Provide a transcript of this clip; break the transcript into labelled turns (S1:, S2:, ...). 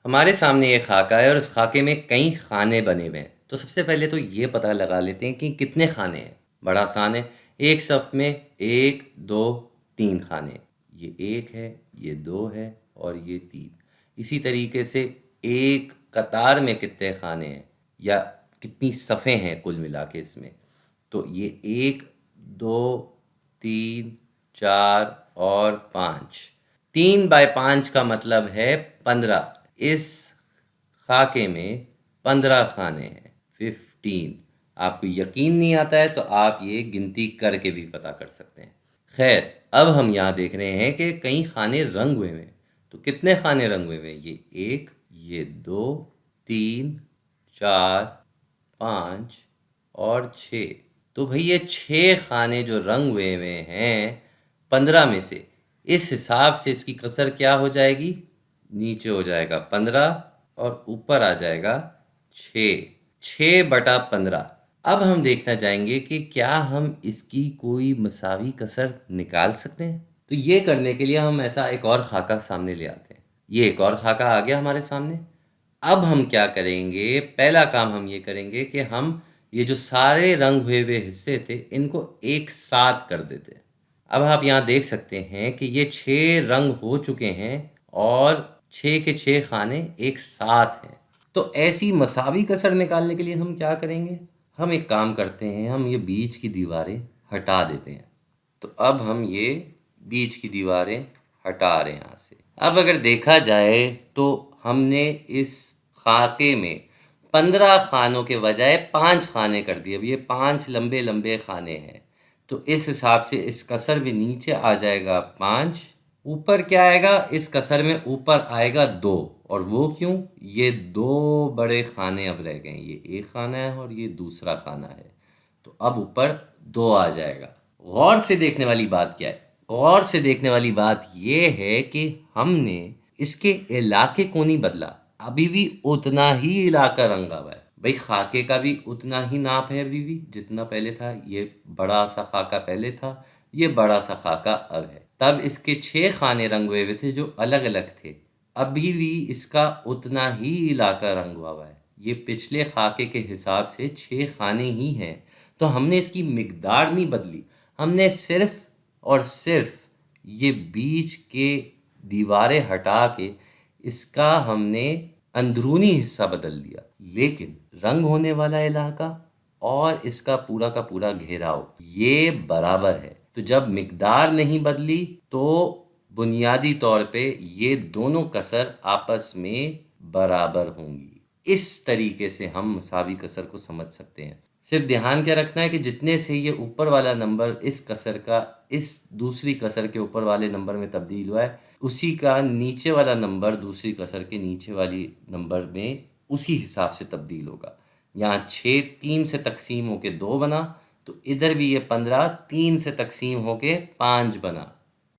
S1: ہمارے سامنے یہ خاکہ ہے اور اس خاکے میں کئی خانے بنے ہوئے ہیں۔ تو سب سے پہلے تو یہ پتہ لگا لیتے ہیں کہ کتنے خانے ہیں۔ بڑا آسان ہے، ایک صف میں 1 2 3 خانے، یہ 1 ہے، یہ 2 ہے اور یہ 3۔ اسی طریقے سے ایک قطار میں کتنے خانے ہیں یا کتنی صفیں ہیں کل ملا کے اس میں، تو یہ 1 2 3 4 اور 5۔ 3/5 کا مطلب ہے 15۔ اس خاکے میں 15 خانے ہیں، 15۔ آپ کو یقین نہیں آتا ہے تو آپ یہ گنتی کر کے بھی پتہ کر سکتے ہیں۔ خیر، اب ہم یہاں دیکھ رہے ہیں کہ کئی خانے رنگ ہوئے ہیں۔ تو کتنے خانے رنگ ہوئے ہیں؟ یہ 1، یہ 2، 3، 4، 5 اور 6۔ تو بھئی یہ 6 خانے جو رنگ ہوئے ہیں 15 میں سے، اس حساب سے اس کی کسر کیا ہو جائے گی؟ نیچے ہو جائے گا 15 اور اوپر آ جائے گا 6۔ 6/15۔ اب ہم دیکھنا چاہیں گے کہ کیا ہم اس کی کوئی مساوی کسر نکال سکتے ہیں۔ تو یہ کرنے کے لیے ہم ایسا ایک اور خاکہ سامنے لے آتے ہیں۔ یہ ایک اور خاکہ آ گیا ہمارے سامنے۔ اب ہم کیا کریں گے؟ پہلا کام ہم یہ کریں گے کہ ہم یہ جو سارے رنگ ہوئے حصے تھے ان کو ایک ساتھ کر دیتے ہیں۔ اب آپ یہاں دیکھ سکتے ہیں کہ یہ 6 رنگ ہو چکے ہیں اور 6 کے 6 خانے ایک ساتھ ہیں۔ تو ایسی مساوی کسر نکالنے کے لیے ہم کیا کریں گے؟ ہم ایک کام کرتے ہیں، ہم یہ بیچ کی دیواریں ہٹا دیتے ہیں۔ تو اب ہم یہ بیچ کی دیواریں ہٹا رہے ہیں یہاں سے۔ اب اگر دیکھا جائے تو ہم نے اس خاکے میں 15 خانوں کے بجائے 5 خانے کر دیے۔ اب یہ 5 لمبے لمبے خانے ہیں، تو اس حساب سے اس کسر میں نیچے آ جائے گا 5، اوپر کیا آئے گا؟ اس کسر میں اوپر آئے گا 2۔ اور وہ کیوں؟ یہ 2 بڑے خانے اب رہ گئے ہیں، یہ ایک خانہ ہے اور یہ دوسرا خانہ ہے، تو اب اوپر 2 آ جائے گا۔ غور سے دیکھنے والی بات کیا ہے؟ غور سے دیکھنے والی بات یہ ہے کہ ہم نے اس کے علاقے کو نہیں بدلا، ابھی بھی اتنا ہی علاقہ رنگا ہوا ہے۔ بھئی خاکے کا بھی اتنا ہی ناپ ہے ابھی بھی جتنا پہلے تھا۔ یہ بڑا سا خاکہ پہلے تھا، یہ بڑا سا خاکہ اب ہے۔ تب اس کے 6 خانے رنگ ہوئے تھے جو الگ الگ تھے، ابھی بھی اس کا اتنا ہی علاقہ رنگ ہوا ہے۔ یہ پچھلے خاکے کے حساب سے 6 خانے ہی ہیں، تو ہم نے اس کی مقدار نہیں بدلی، ہم نے صرف اور صرف یہ بیچ کے دیواریں ہٹا کے اس کا ہم نے اندرونی حصہ بدل دیا، لیکن رنگ ہونے والا علاقہ اور اس کا پورا گھیراؤ یہ برابر ہے۔ تو جب مقدار نہیں بدلی تو بنیادی طور پہ یہ دونوں کسر آپس میں برابر ہوں گی۔ اس طریقے سے ہم مساوی کسر کو سمجھ سکتے ہیں۔ صرف دھیان کیا رکھنا ہے کہ جتنے سے یہ اوپر والا نمبر اس کسر کا اس دوسری کسر کے اوپر والے نمبر میں تبدیل ہوا ہے، اسی کا نیچے والا نمبر دوسری کسر کے نیچے والی نمبر میں اسی حساب سے تبدیل ہوگا۔ یہاں 6 3 سے تقسیم ہو کے 2 بنا، تو ادھر بھی یہ 15 3 سے تقسیم ہو کے 5 بنا۔